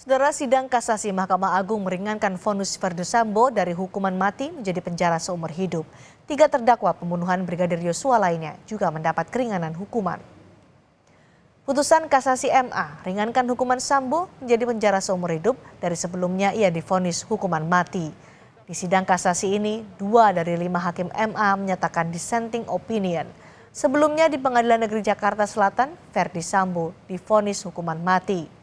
Saudara, sidang kasasi Mahkamah Agung meringankan vonis Verdi Sambo dari hukuman mati menjadi penjara seumur hidup. 3 terdakwa pembunuhan Brigadir Yosua lainnya juga mendapat keringanan hukuman. Putusan kasasi MA ringankan hukuman Sambo menjadi penjara seumur hidup dari sebelumnya ia divonis hukuman mati. Di sidang kasasi ini, 2 dari 5 hakim MA menyatakan dissenting opinion. Sebelumnya di Pengadilan Negeri Jakarta Selatan, Verdi Sambo divonis hukuman mati.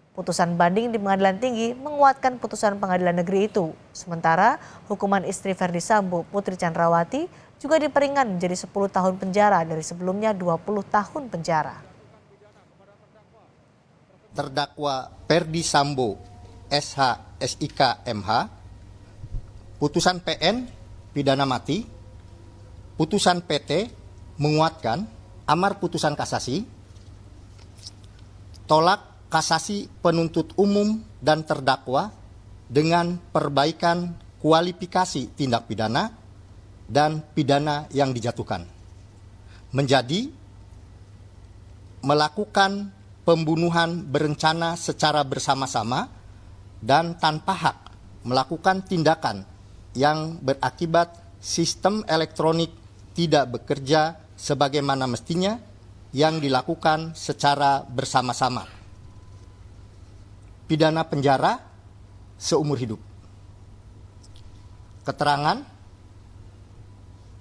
Putusan banding di Pengadilan Tinggi menguatkan putusan Pengadilan Negeri itu. Sementara hukuman istri Verdi Sambo, Putri Chandrawati, juga diperingan menjadi 10 tahun penjara dari sebelumnya 20 tahun penjara. Terdakwa Verdi Sambo, SH, SIK, MH, putusan PN, pidana mati, putusan PT, menguatkan, amar putusan kasasi, tolak kasasi penuntut umum dan terdakwa dengan perbaikan kualifikasi tindak pidana dan pidana yang dijatuhkan. Menjadi melakukan pembunuhan berencana secara bersama-sama dan tanpa hak melakukan tindakan yang berakibat sistem elektronik tidak bekerja sebagaimana mestinya yang dilakukan secara bersama-sama. Pidana penjara seumur hidup. Keterangan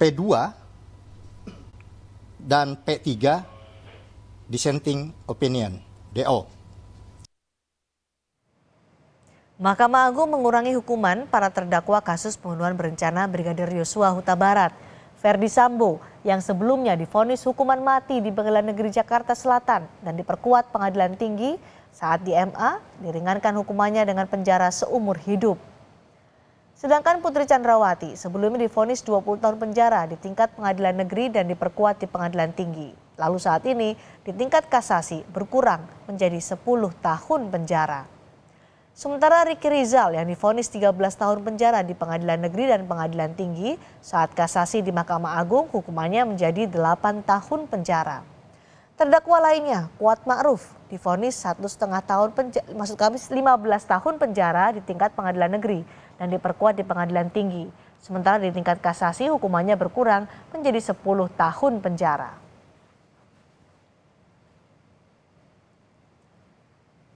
P2 dan P3 dissenting opinion, DO. Mahkamah Agung mengurangi hukuman para terdakwa kasus pembunuhan berencana Brigadir Yosua Huta Barat. Verdi Sambo yang sebelumnya divonis hukuman mati di Pengadilan Negeri Jakarta Selatan dan diperkuat Pengadilan Tinggi, saat di MA diringankan hukumannya dengan penjara seumur hidup. Sedangkan Putri Chandrawati sebelumnya divonis 20 tahun penjara di tingkat Pengadilan Negeri dan diperkuat di Pengadilan Tinggi. Lalu saat ini di tingkat kasasi berkurang menjadi 10 tahun penjara. Sementara Riki Rizal yang divonis 13 tahun penjara di Pengadilan Negeri dan Pengadilan Tinggi, saat kasasi di Mahkamah Agung hukumannya menjadi 8 tahun penjara. Terdakwa lainnya, Kuat Ma'ruf, divonis 1,5 tahun 15 tahun penjara di tingkat Pengadilan Negeri dan diperkuat di Pengadilan Tinggi. Sementara di tingkat kasasi hukumannya berkurang menjadi 10 tahun penjara.